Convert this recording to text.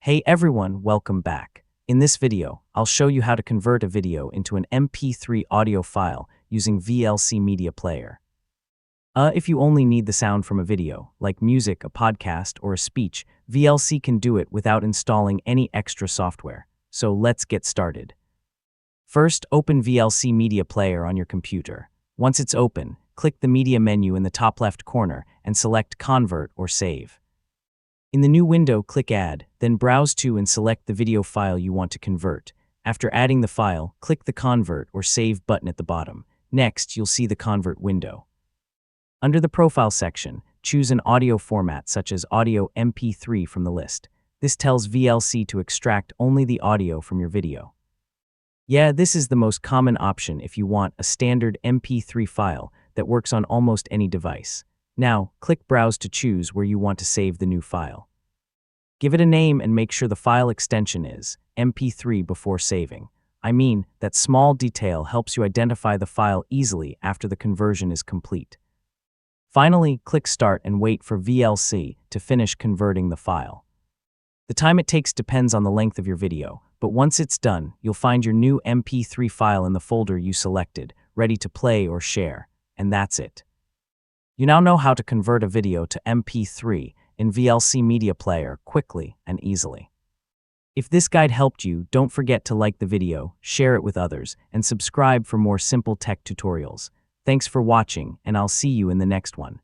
Hey everyone, welcome back. In this video, I'll show you how to convert a video into an MP3 audio file using VLC Media Player. If you only need the sound from a video, like music, a podcast, or a speech, VLC can do it without installing any extra software. So let's get started. First, open VLC Media Player on your computer. Once it's open, click the Media menu in the top left corner and select Convert or Save. In the new window, click Add, then browse to and select the video file you want to convert. After adding the file, click the Convert or Save button at the bottom. Next, you'll see the Convert window. Under the Profile section, choose an audio format such as Audio MP3 from the list. This tells VLC to extract only the audio from your video. Yeah, this is the most common option if you want a standard MP3 file that works on almost any device. Now, click Browse to choose where you want to save the new file. Give it a name and make sure the file extension is MP3 before saving. I mean, that small detail helps you identify the file easily after the conversion is complete. Finally, click Start and wait for VLC to finish converting the file. The time it takes depends on the length of your video, but once it's done, you'll find your new MP3 file in the folder you selected, ready to play or share, and that's it. You now know how to convert a video to MP3 in VLC Media Player quickly and easily. If this guide helped you, don't forget to like the video, share it with others, and subscribe for more simple tech tutorials. Thanks for watching, and I'll see you in the next one.